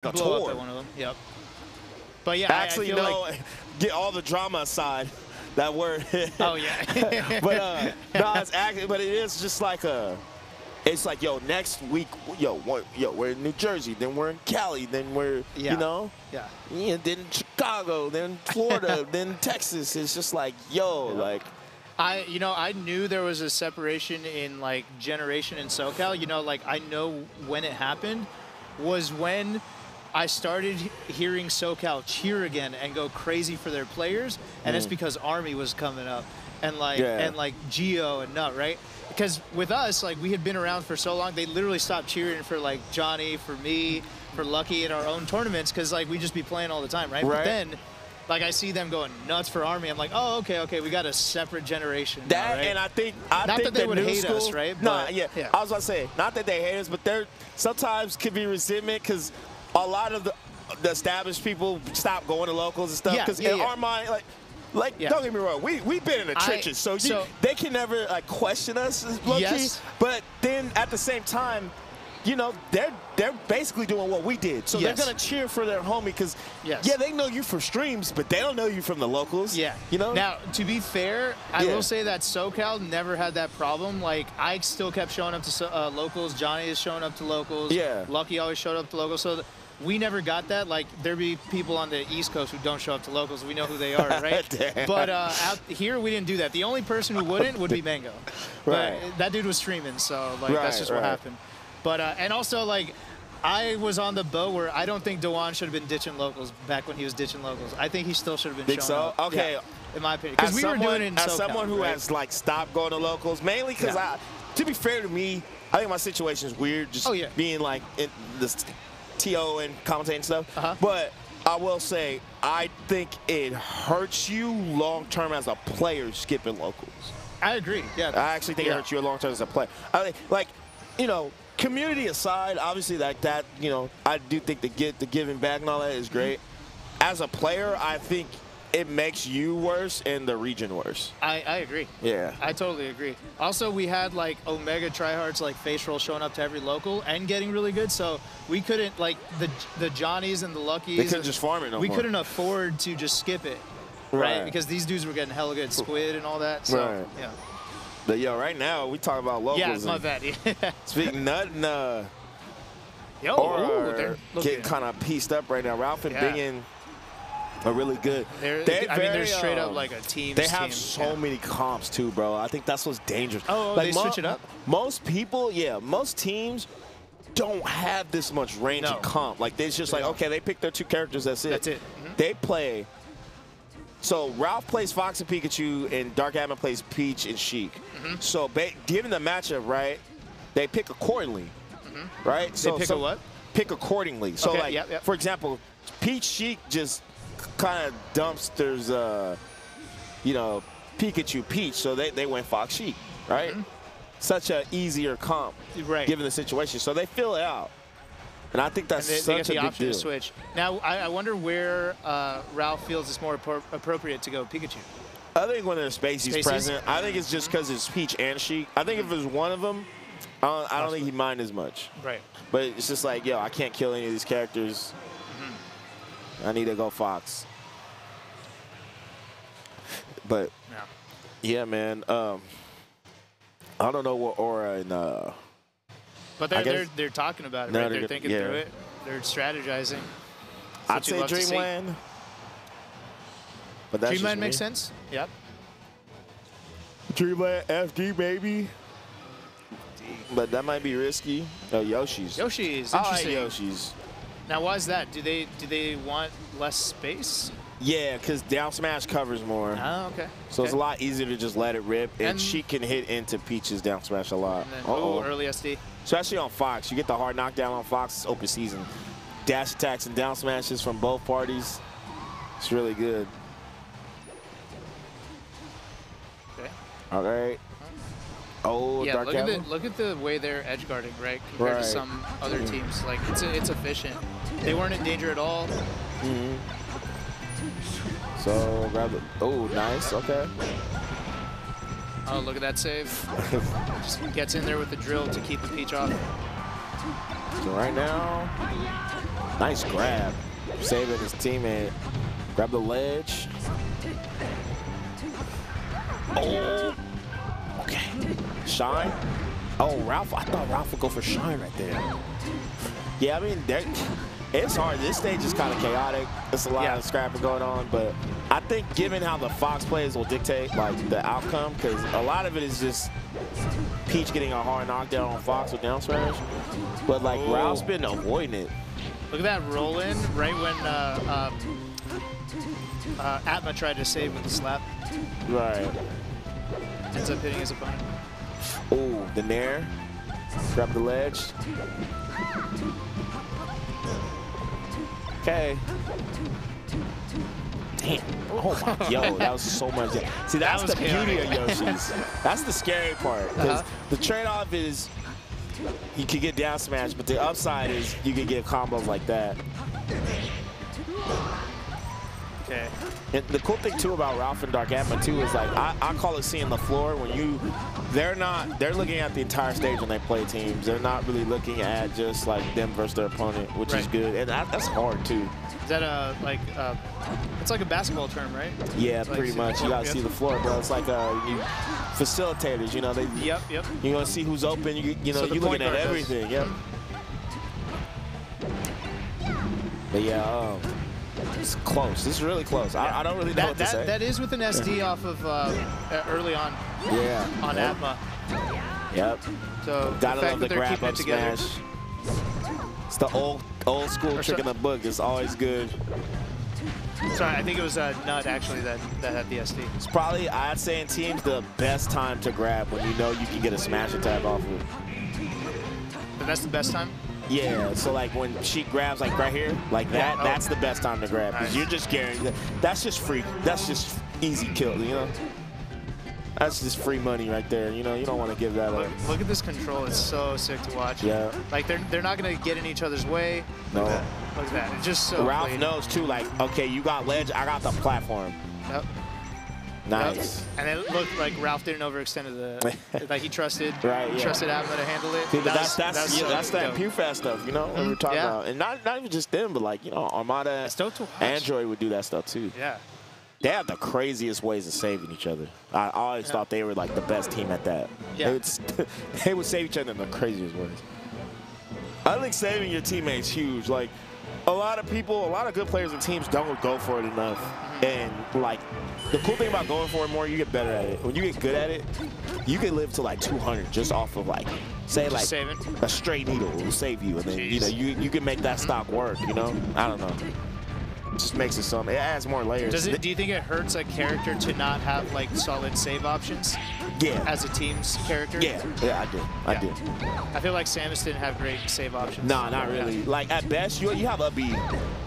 a blow tour. up at one of them. Yep. But yeah, Actually, I feel no. like, Get all the drama aside. That word. oh yeah. But no, it's actually, but it is just like a. It's like, yo, next week, we're in New Jersey, then we're in Cali, then we're, you know, then Chicago, then Florida, then Texas. It's just like, yo, like. I knew there was a separation in like generation in SoCal. You know, like I know when it happened was when I started hearing SoCal cheer again and go crazy for their players, and it's because Army was coming up, and like Geo and Nut, right? Because with us, like we had been around for so long, they literally stopped cheering for like Johnny, for me, for Lucky in our own tournaments, because like we just be playing all the time, right? But then, like I see them going nuts for Army. I'm like, oh, okay, we got a separate generation. That, now, right? and I think that they would hate school, us, right? No, but, yeah, I was about to say, not that they hate us, but there sometimes could be resentment because a lot of the established people stop going to locals and stuff. Because in our mind, like don't get me wrong, we've been in the trenches, so they can never like question us, low-key. But then at the same time, you know, they're basically doing what we did, so they're gonna cheer for their homie because they know you from streams, but they don't know you from the locals. You know. Now, to be fair, I will say that SoCal never had that problem. Like I still kept showing up to locals. Johnny is showing up to locals. Lucky always showed up to locals. So we never got that. Like there'd be people on the East Coast who don't show up to locals. We know who they are, right? But out here we didn't do that. The only person who wouldn't would be Mango. But that dude was streaming, so like that's just what happened. But and also like I was on the boat where I don't think Dewan should have been ditching locals back when he was ditching locals. I think he still should have been showing up. Okay. In my opinion, because we were doing it in SoCal, as someone who has like stopped going to locals, mainly because to be fair to me, I think my situation is weird. Just being like in this TO and commentating and stuff. But I will say, I think it hurts you long term as a player skipping locals. I agree. Yeah. I actually think it hurts you long term as a player. I think, like, you know, community aside, obviously like that, you know, I do think the giving back and all that is great. As a player, I think it makes you worse and the region worse. I agree. Yeah. I totally agree. Also, we had like Omega tryhards like face roll showing up to every local and getting really good, so we couldn't like the Johnnies and the Luckies. They couldn't just farm it no more. We couldn't afford to just skip it, right? Because these dudes were getting hella good squid and all that. So yeah. But yo, right now we talk about locals. Yeah, it's my bad. Speaking nothing, they're getting kind of pieced up right now. Ralph and Biggin are really good. They're straight up like a team. They have so many comps too, bro. I think that's what's dangerous. Oh, like they switch it up? Most people, most teams don't have this much range of comp. Like, it's just like, okay, they pick their two characters, that's it. That's it. They play. So Ralph plays Fox and Pikachu, and Darkatma plays Peach and Sheik. So given the matchup, right, they pick accordingly, right? So they pick a what? Pick accordingly. So for example, Peach Sheik just kind of dumpsters, you know, Pikachu Peach, so they went Fox Sheik, right? Such a easier comp, given the situation. So they fill it out. And I think that's such a big deal. To switch. Now, I wonder where Ralph feels it's more appropriate to go Pikachu. I think when there's Spacey's present, I think it's just because it's Peach and Sheik. I think if it was one of them, I don't think he'd mind as much. Right. But it's just like, yo, I can't kill any of these characters. I need to go Fox. But, yeah, man. I don't know what Aura and... But they're talking about it, right? They're thinking through it. They're strategizing. I'd say Dreamland. But that's Dreamland makes sense. Yep. Dreamland FD, baby. But that might be risky. Oh, Yoshi's. Yoshi's. I like Interesting. Yoshi's. Now, why is that? Do they want less space? Yeah, because down smash covers more. Oh, okay. So it's a lot easier to just let it rip, and she can hit into Peach's down smash a lot. Early SD. Especially on Fox. You get the hard knockdown on Fox, it's open season. Dash attacks and down smashes from both parties. It's really good. Okay. All right. Oh, yeah, Darkatma. look at the way they're edge guarding, right? Compared to some other teams. Like, it's efficient. They weren't in danger at all. So grab it. Oh, nice. Okay. Oh, look at that save. Just gets in there with the drill to keep the Peach off. So right now, Nice grab. Saving his teammate. Grab the ledge. Oh. Okay. Shine. Oh, Ralph. I thought Ralph would go for Shine right there. Yeah, I mean, it's hard. This stage is kind of chaotic. There's a lot of scrapping going on, but I think given how the Fox plays will dictate like the outcome, because a lot of it is just Peach getting a hard knockdown on Fox with down smash. But like Ralph's been avoiding it. Look at that roll in right when Atma tried to save with the slap. Right. Ends up hitting his opponent. Ooh, the nair. Grab the ledge. Okay. Damn. Oh my, yo, that was so much. See, that's the beauty of Yoshi's. That's the scary part. Because the trade-off is you can get down smash, but the upside is you can get combos like that. Okay. And the cool thing too about Ralph and Darkatma too is like I call it seeing the floor when they're looking at the entire stage when they play teams. They're not really looking at just like them versus their opponent, which is good, and that's hard too. Is that it's like a basketball term, right? Yeah, like pretty much. You gotta see the floor, bro. It's like facilitators, you know. Yep. You gonna see who's open. You know, you're looking at everything. Yep. But yeah. It's close. This is really close. I don't really know what to say. That is with an SD off of early on. Yeah. On Atma. Yep. So gotta love the grab up smash. It's the old school trick in the book. It's always good. Sorry, I think it was Nut actually that had the SD. It's probably, I'd say in teams, the best time to grab when you know you can get a smash attack off of it. But that's the best time? Yeah, so like when she grabs like right here, like that, that's the best time to grab. Because you're just guaranteed. That's just free. That's just easy kill, you know? That's just free money right there. You know, you don't want to give that up. Look at this control. It's so sick to watch. Yeah. Like they're not going to get in each other's way. No. Look at that. It's just so Ralph knows too, like, okay, you got ledge, I got the platform. Yep. Nice. Yep. And it looked like Ralph didn't overextend like he trusted trusted Atma to handle it. See, that's that PewFast stuff, you know, we were talking about. And not even just them, but like, you know, Armada, Android would do that stuff too. Yeah. They have the craziest ways of saving each other. I always thought they were like the best team at that. Yeah. They would save each other in the craziest ways. I think saving your teammates huge. Like a lot of good players and teams don't go for it enough. And like the cool thing about going for it more, you get better at it. When you get good at it, you can live to like 200 just off of like, say like a straight needle will save you, and then you know you can make that stock work. You know, I don't know. Just makes it something. It adds more layers. Do you think it hurts a character to not have like solid save options? Yeah. As a team's character? Yeah, I do. I do. I feel like Samus didn't have great save options. No, not really. Like at best, you have up B.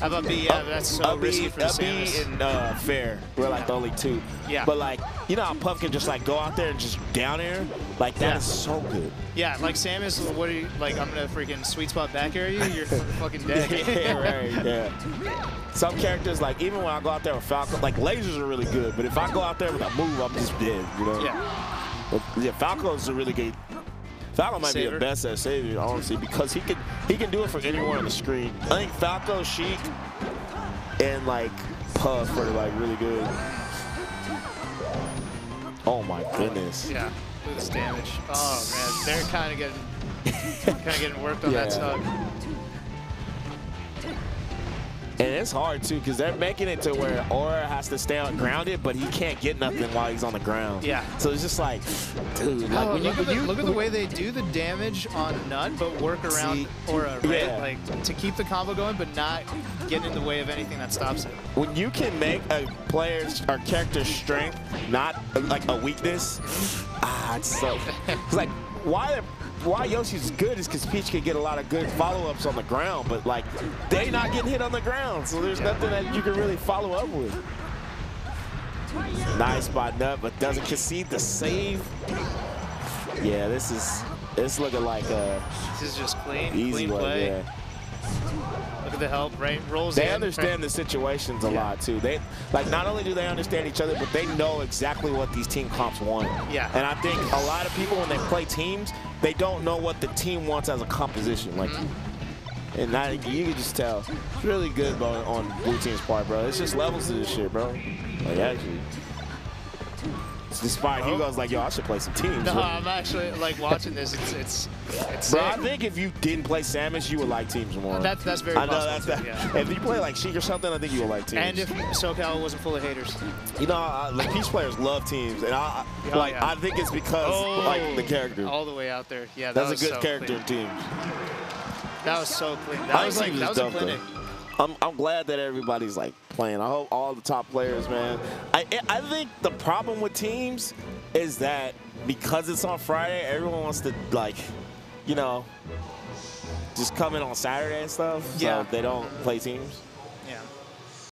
Have up B, yeah, that's so risky for Samus. Up B and Fair. We're like the only two. Yeah. But like, you know how Puff can just like go out there and just down air? Like that is so good. Yeah, like Samus, what are you, like, I'm gonna freaking sweet spot back air you, you're fucking dead. Yeah, right, yeah. Some characters, like, even when I go out there with Falco, like, lasers are really good, but if I go out there with a move, I'm just dead, you know? Yeah. But, yeah, Falco's a really good. Falco might be the best at saving, honestly, because he can do it for anyone on the screen. I think Falco, Sheik, and, like, Puff are, like, really good. Oh, my goodness. Yeah. Look at this damage. Oh man, they're kind of getting worked on that stuff. And it's hard too, because they're making it to where Aura has to stay grounded, but he can't get nothing while he's on the ground. Yeah. So it's just like, dude, like when look at the way they do the damage on Nut, but work around Aura, right? Yeah. Like to keep the combo going, but not get in the way of anything that stops it. When you can make a player's or character's strength not like a weakness, it's so. It's like why Yoshi's good is because Peach can get a lot of good follow-ups on the ground, but like they not getting hit on the ground, so there's nothing that you can really follow up with. Nice by Nut, but doesn't concede the save. Yeah, it's looking like a this is just easy clean play. Yeah. Look at the help, right? Rolls They understand the situations a lot too. They like not only do they understand each other, but they know exactly what these team comps want. Yeah. And I think a lot of people when they play teams, they don't know what the team wants as a composition. Like And you can just tell. It's really good on Blue Team's part, bro. It's just levels to this shit, bro. Like, actually. Despite Hugo's like, yo, I should play some teams. No, I'm actually like watching this. It's bro, I think if you didn't play Samus, you would like teams more. That's very possible. I know that. Yeah. If you play like Sheik or something, I think you would like teams. And if SoCal wasn't full of haters. You know, like Peach players love teams, and I think it's because like the character. All the way out there. Yeah, that's a good character in teams. That was so clean. That was a clinic. I'm glad that everybody's like playing. I hope all the top players, man. I think the problem with teams is that because it's on Friday, everyone wants to like, you know, just come in on Saturday and stuff. So they don't play teams.